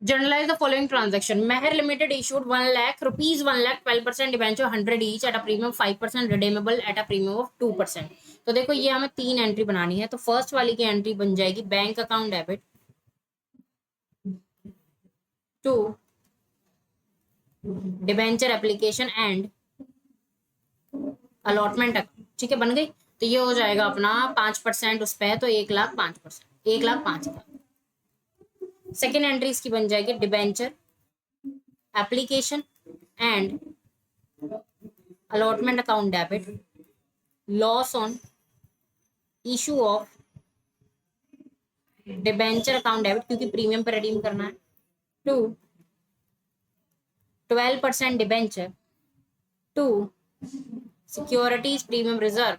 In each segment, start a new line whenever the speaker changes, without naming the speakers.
Generalize the following transaction. Meher Limited issued 1 lakh rupees, 1 lakh 12% debenture 100 each at a premium 5%, redeemable at a premium of 2%. तो देखो ये हमें 3 entry बनानी है। तो फर्स्ट वाली की एंट्री बन जाएगी bank account debit to debenture application and allotment account. ठीक है, बन गई। तो ये हो जाएगा अपना 5% उस पर है, तो 1,05,000, 1,05,000। सेकेंड एंट्री इसकी बन जाएगी debenture application and allotment account debit, loss on issue of debenture account debit क्योंकि प्रीमियम पर रिडीम करना है, to 12% debenture to securities premium reserve.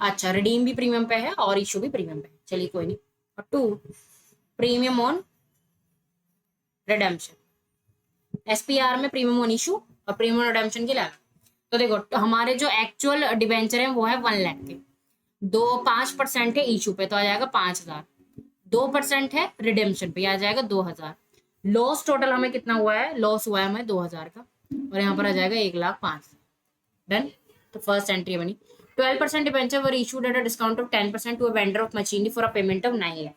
अच्छा, रिडीम भी प्रीमियम पे है और इशू भी प्रीमियम पे है, चलिए कोई नहीं। और to premium on redemption. SPR में प्रीमियम ऑन इशू और प्रीमियम रिडेम्पशन की लागत। तो देखो हमारे जो एक्चुअल डिबेंचर है वो है 1 लाख के, 5% है इशू पे तो आ जाएगा 5,000, 2% है रिडेम्पशन पे आ जाएगा 2,000। लॉस टोटल हमें कितना हुआ है, लॉस हुआ है हमें 2,000 का, और यहाँ पर आ जाएगा 1,05,000। डन। तो फर्स्ट एंट्री बनी। 12% debenture were issued at a discount of 10% to a vendor of machinery for a payment of 9 lakh.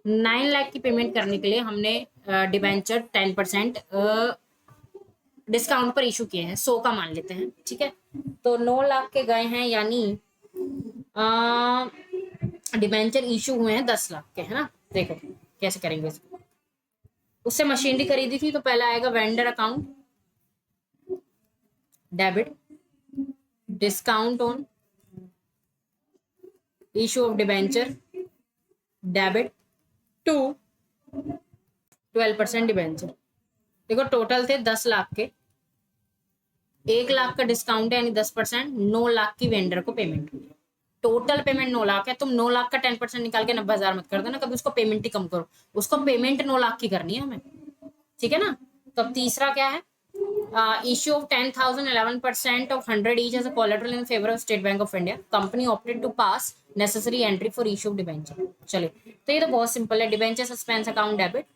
9 lakh की पेमेंट करने के लिए हमने डिबेंचर 10% डिस्काउंट पर इशू किए हैं, 100 का मान लेते हैं। ठीक है, तो 9 लाख के गए हैं, यानी डिबेंचर इशू हुए हैं 10 लाख के, है ना। देखो कैसे करेंगे इसको। उससे मशीनरी खरीदी थी तो पहला आएगा vendor account debit, discount on issue of debenture debit to 12% debenture. देखो टोटल थे 10 लाख के, 1 लाख का डिस्काउंट है यानी 10%, 9 लाख की वेंडर को पेमेंट हुई। टोटल पेमेंट 9 लाख है। तुम 9 लाख का 10% निकाल के 90,000 मत कर देना, कभी उसको पेमेंट ही कम करो, उसको पेमेंट 9 लाख की करनी है हमें। ठीक है ना। तो अब तीसरा क्या है, issue of 10,000 11% of 100 each as a collateral in favor of State Bank of India. Company opted to pass necessary entry for issue of debenture. चलिए, तो ये तो बहुत सिंपल है। Debenture suspense account debit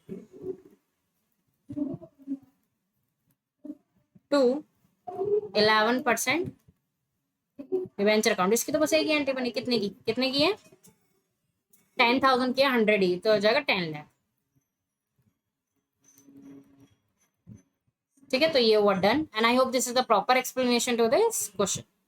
to 11% debenture account. इसकी तो बस एक ही एंट्री बनी, कितने की है 10,000 की है, 100 ही तो हो जाएगा 10 लाख। ठीक है, तो ये हुआ done. And I hope this is the proper explanation to this question.